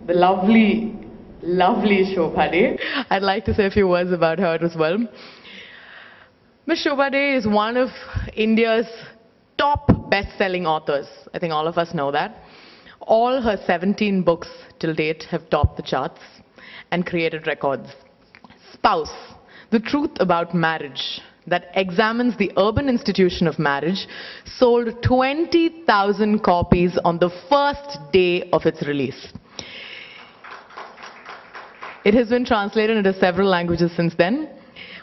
the lovely, lovely Shobhaa. I'd like to say a few words about her as well. Miss Shobhaa is one of India's top best-selling authors. I think all of us know that. All her 17 books till date have topped the charts and created records. Spouse, The Truth About Marriage, that examines the urban institution of marriage, sold 20,000 copies on the first day of its release. It has been translated into several languages since then.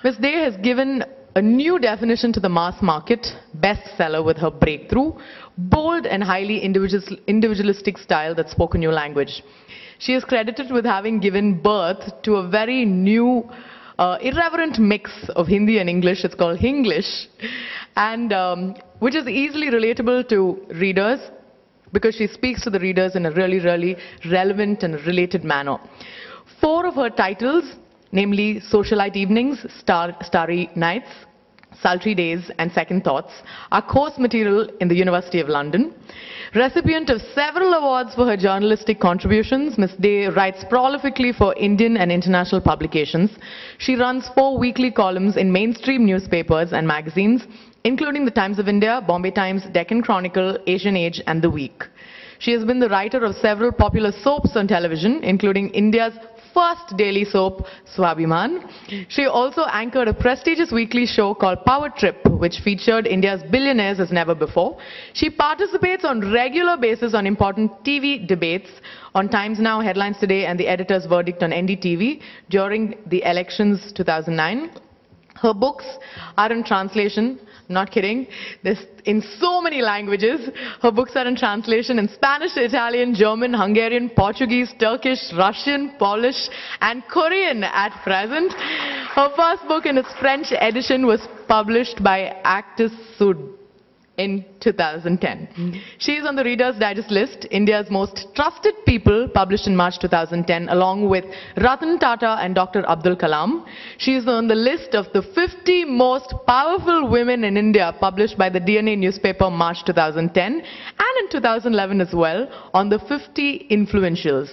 Ms. Day has given a new definition to the mass market bestseller with her breakthrough, bold and highly individualistic style that spoke a new language. She is credited with having given birth to a very new, irreverent mix of Hindi and English. It's called Hinglish, and which is easily relatable to readers because she speaks to the readers in a really, really relevant and related manner. 4 of her titles, namely Socialite Evenings, Starry Nights, Sultry Days, and Second Thoughts, are course material in the University of London. Recipient of several awards for her journalistic contributions, Ms. Day writes prolifically for Indian and international publications. She runs 4 weekly columns in mainstream newspapers and magazines, including the Times of India, Bombay Times, Deccan Chronicle, Asian Age, and The Week. She has been the writer of several popular soaps on television, including India's first daily soap, Swabhiman. She also anchored a prestigious weekly show called Power Trip, which featured India's billionaires as never before. She participates on regular basis on important TV debates on Times Now, Headlines Today, and the editor's verdict on NDTV during the elections 2009. Her books are in translation, not kidding, in so many languages. Her books are in translation in Spanish, Italian, German, Hungarian, Portuguese, Turkish, Russian, Polish, and Korean at present. Her first book in its French edition was published by Actes Sud in 2010. She is on the Reader's Digest list, India's most trusted people, published in March 2010, along with Ratan Tata and Dr. Abdul Kalam. She is on the list of the 50 most powerful women in India, published by the DNA newspaper, March 2010, and in 2011 as well, on the 50 influentials.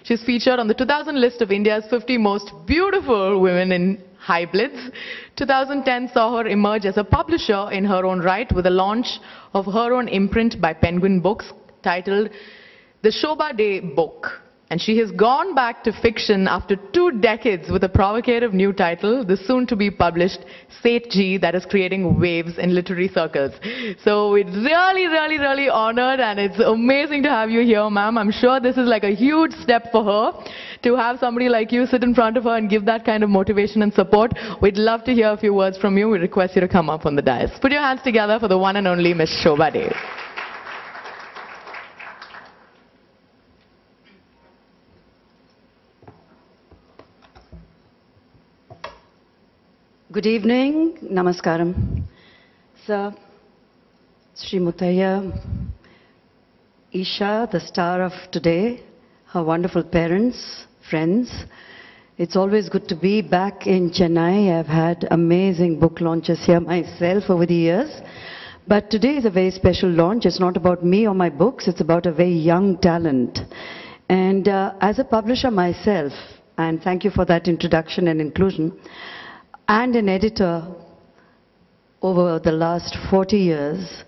She is featured on the 2000 list of India's 50 most beautiful women in Hybrids. 2010 saw her emerge as a publisher in her own right with the launch of her own imprint by Penguin Books titled The Shobhaa Day Book. And she has gone back to fiction after 2 decades with a provocative new title, the soon-to-be published Sethi, that is creating waves in literary circles. So we're really, really, really honored, and it's amazing to have you here, ma'am. I'm sure this is like a huge step for her to have somebody like you sit in front of her and give that kind of motivation and support. We'd love to hear a few words from you. We request you to come up on the dais. Put your hands together for the one and only Miss Shobhaa Day. Good evening, Namaskaram. Sir, Sri Mutaya, Isha, the star of today, her wonderful parents, friends. It's always good to be back in Chennai. I've had amazing book launches here myself over the years. But today is a very special launch. It's not about me or my books, it's about a very young talent. And as a publisher myself, and thank you for that introduction and inclusion, and an editor over the last 40 years,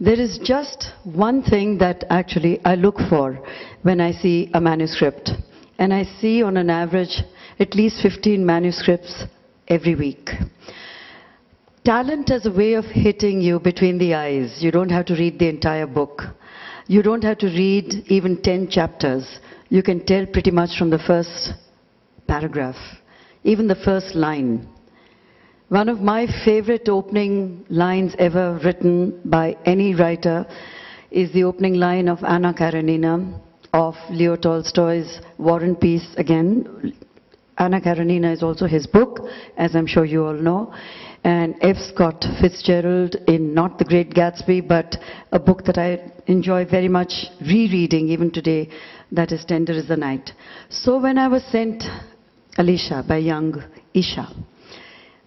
there is just one thing that actually I look for when I see a manuscript. And I see on an average at least 15 manuscripts every week. Talent has a way of hitting you between the eyes. You don't have to read the entire book. You don't have to read even 10 chapters. You can tell pretty much from the first paragraph, even the first line. One of my favorite opening lines ever written by any writer is the opening line of Anna Karenina of Leo Tolstoy's War and Peace again. Anna Karenina is also his book, as I'm sure you all know. And F. Scott Fitzgerald in Not the Great Gatsby, but a book that I enjoy very much rereading even today, that is Tender is the Night. So when I was sent Alicia by young Isha,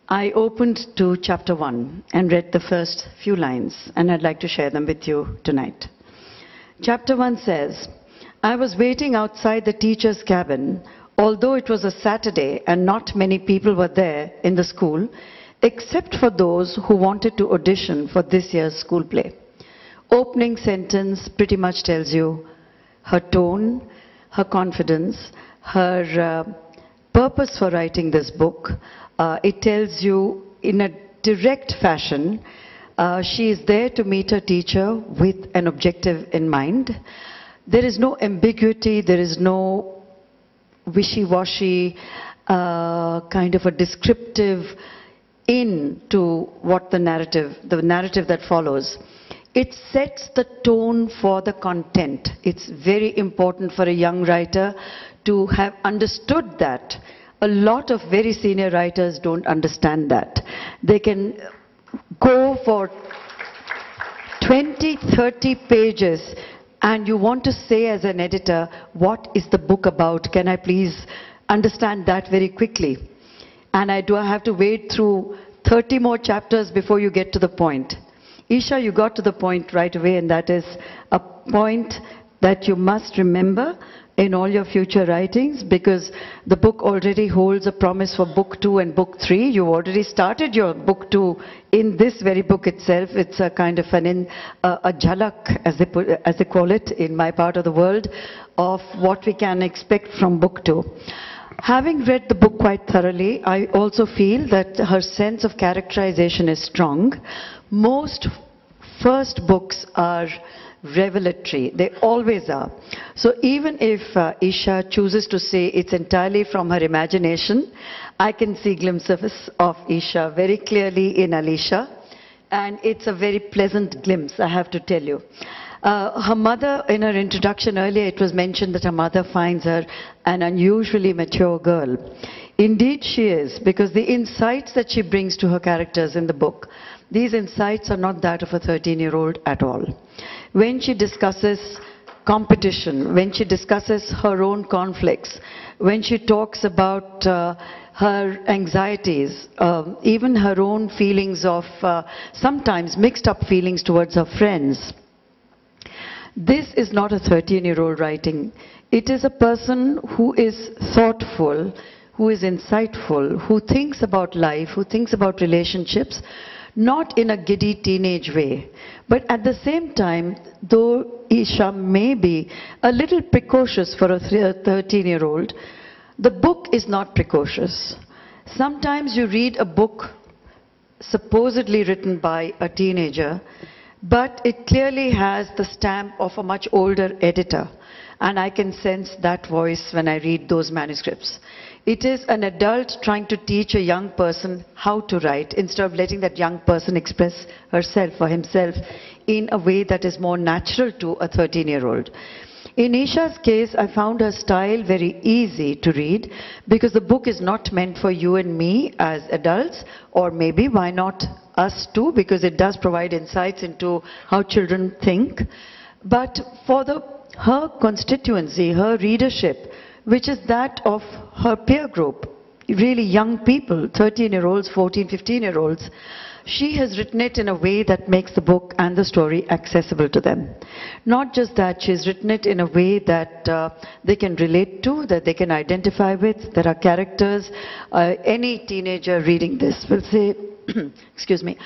I opened to chapter 1 and read the first few lines, and I'd like to share them with you tonight. Chapter 1 says, I was waiting outside the teacher's cabin, although it was a Saturday and not many people were there in the school, except for those who wanted to audition for this year's school play. Opening sentence pretty much tells you her tone, her confidence, her purpose for writing this book. It tells you in a direct fashion, she is there to meet her teacher with an objective in mind. There is no ambiguity, there is no wishy-washy kind of a descriptive into what the narrative that follows. It sets the tone for the content. It's very important for a young writer to have understood that. A lot of very senior writers don't understand that. They can go for 20, 30 pages and you want to say as an editor, what is the book about? Can I please understand that very quickly? And I have to wade through 30 more chapters before you get to the point. Isha, you got to the point right away, and that is a point that you must remember in all your future writings, because the book already holds a promise for book 2 and book 3. You already started your book 2 in this very book itself. It's a kind of a jhalak, as they call it in my part of the world, of what we can expect from book 2. Having read the book quite thoroughly, I also feel that her sense of characterization is strong. Most first books are revelatory. They always are. So even if Isha chooses to say it's entirely from her imagination, I can see glimpses of Isha very clearly in Alisha. And it's a very pleasant glimpse, I have to tell you. Her mother, in her introduction earlier, it was mentioned that her mother finds her an unusually mature girl. Indeed she is, because the insights that she brings to her characters in the book, these insights are not that of a 13-year-old at all. When she discusses competition, when she discusses her own conflicts, when she talks about her anxieties, even her own feelings of sometimes mixed up feelings towards her friends, this is not a 13-year-old writing. It is a person who is thoughtful, who is insightful, who thinks about life, who thinks about relationships, not in a giddy teenage way. But at the same time, though Isha may be a little precocious for a 13-year-old, the book is not precocious. Sometimes you read a book supposedly written by a teenager, but it clearly has the stamp of a much older editor. And I can sense that voice when I read those manuscripts. It is an adult trying to teach a young person how to write, instead of letting that young person express herself or himself in a way that is more natural to a 13-year-old. In Isha's case, I found her style very easy to read, because the book is not meant for you and me as adults, or maybe why not us too, because it does provide insights into how children think. But for her constituency, her readership, which is that of her peer group, really young people, 13-year-olds, 14, 15-year-olds, she has written it in a way that makes the book and the story accessible to them. Not just that, she's written it in a way that they can relate to, that they can identify with. There are characters. Any teenager reading this will say, excuse me,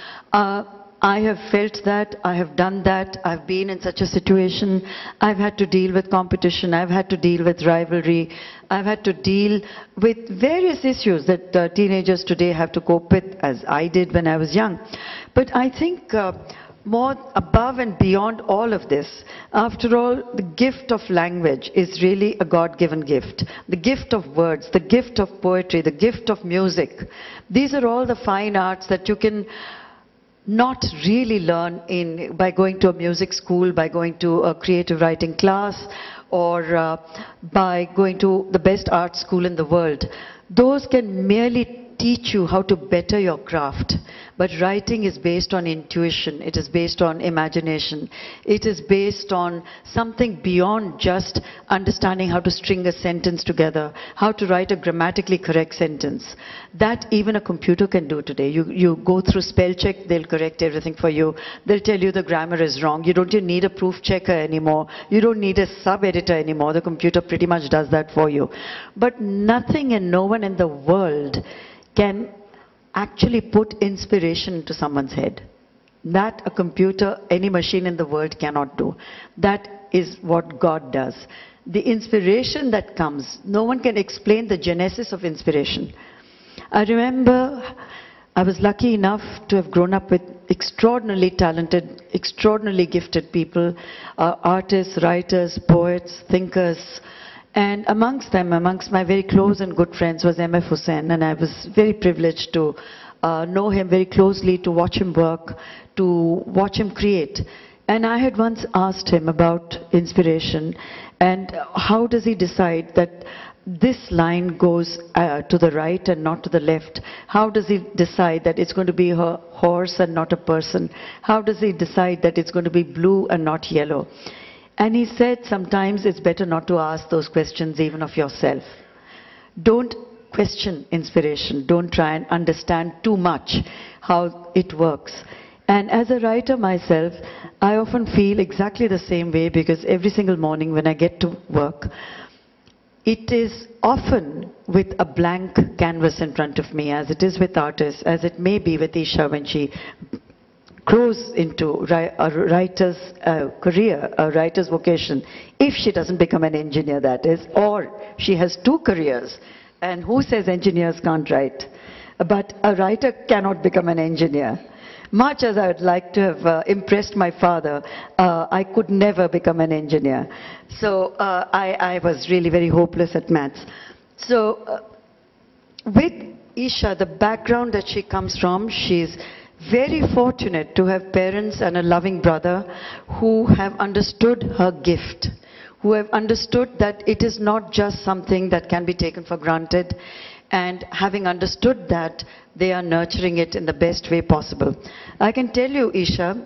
I have felt that, I have done that, I've been in such a situation, I've had to deal with competition, I've had to deal with rivalry, I've had to deal with various issues that teenagers today have to cope with, as I did when I was young. But I think more above and beyond all of this, after all, the gift of language is really a God-given gift. The gift of words, the gift of poetry, the gift of music. These are all the fine arts that you can not really learn by going to a music school, by going to a creative writing class, or by going to the best art school in the world. Those can merely teach you how to better your craft. But writing is based on intuition. It is based on imagination. It is based on something beyond just understanding how to string a sentence together, how to write a grammatically correct sentence. That even a computer can do today. You go through spell check, they'll correct everything for you. They'll tell you the grammar is wrong. You don't need a proof checker anymore. You don't need a sub-editor anymore. The computer pretty much does that for you. But nothing and no one in the world can actually put inspiration into someone's head. That a computer, any machine in the world cannot do. That is what God does. The inspiration that comes, no one can explain the genesis of inspiration. I remember I was lucky enough to have grown up with extraordinarily talented, extraordinarily gifted people, artists, writers, poets, thinkers. And amongst them, amongst my very close and good friends was M.F. Hussain, and I was very privileged to know him very closely, to watch him work, to watch him create. And I had once asked him about inspiration and how does he decide that this line goes to the right and not to the left? How does he decide that it's going to be a horse and not a person? How does he decide that it's going to be blue and not yellow? And he said sometimes it's better not to ask those questions even of yourself. Don't question inspiration. Don't try and understand too much how it works. And as a writer myself, I often feel exactly the same way, because every single morning when I get to work, it is often with a blank canvas in front of me, as it is with artists, as it may be with Isha when she grows into a writer's career, a writer's vocation, if she doesn't become an engineer, that is, or she has two careers. And who says engineers can't write? But a writer cannot become an engineer. Much as I would like to have impressed my father, I could never become an engineer. So I was really very hopeless at maths. So with Isha, the background that she comes from, she's very fortunate to have parents and a loving brother who have understood her gift, who have understood that it is not just something that can be taken for granted, and having understood that, they are nurturing it in the best way possible. I can tell you, Isha,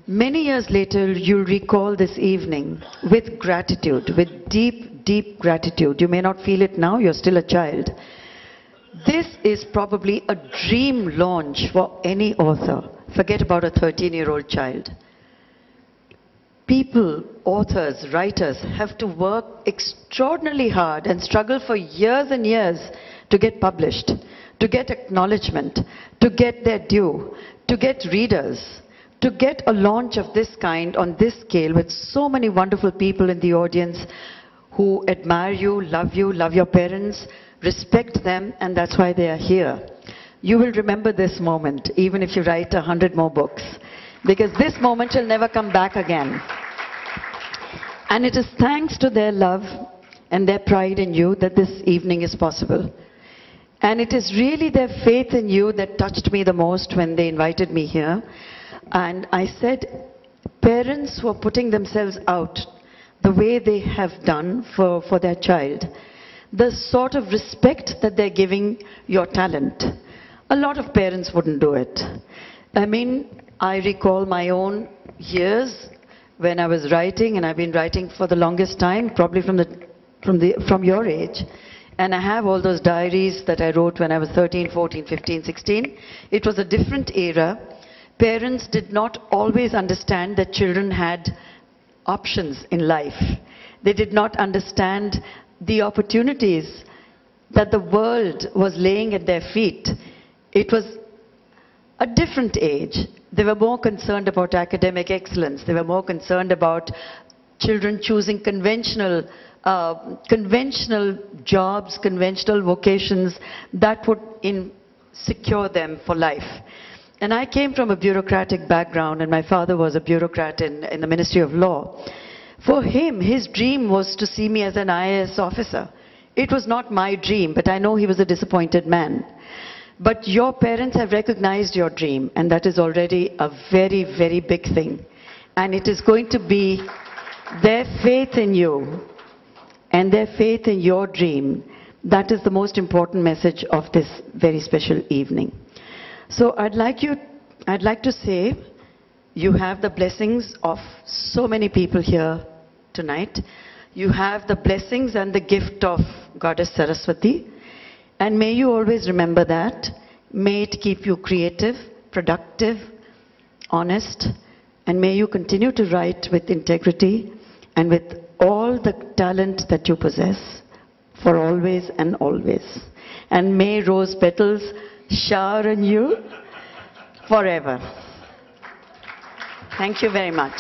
many years later, you'll recall this evening with gratitude, with deep, deep gratitude. You may not feel it now, you're still a child. This is probably a dream launch for any author. Forget about a 13-year-old child. People, authors, writers have to work extraordinarily hard and struggle for years and years to get published, to get acknowledgement, to get their due, to get readers, to get a launch of this kind on this scale with so many wonderful people in the audience who admire you, love your parents, respect them, and that's why they are here. You will remember this moment, even if you write 100 more books, because this moment will never come back again. And it is thanks to their love and their pride in you that this evening is possible. And it is really their faith in you that touched me the most when they invited me here. And I said, parents who are putting themselves out the way they have done for their child, the sort of respect that they're giving your talent, a lot of parents wouldn't do it. I mean, I recall my own years when I was writing, and I've been writing for the longest time, probably from your age. And I have all those diaries that I wrote when I was 13, 14, 15, 16. It was a different era. Parents did not always understand that children had options in life. They did not understand the opportunities that the world was laying at their feet. It was a different age. They were more concerned about academic excellence. They were more concerned about children choosing conventional jobs, conventional vocations that would secure them for life. And I came from a bureaucratic background, and my father was a bureaucrat in the Ministry of Law. For him, his dream was to see me as an IAS officer. It was not my dream, but I know he was a disappointed man. But your parents have recognized your dream, and that is already a very, very big thing. And it is going to be their faith in you and their faith in your dream That is the most important message of this very special evening. So I'd like to say, you have the blessings of so many people here tonight. You have the blessings and the gift of Goddess Saraswati. And may you always remember that. May it keep you creative, productive, honest, and may you continue to write with integrity and with all the talent that you possess for always and always. And may rose petals shower on you forever. Thank you very much.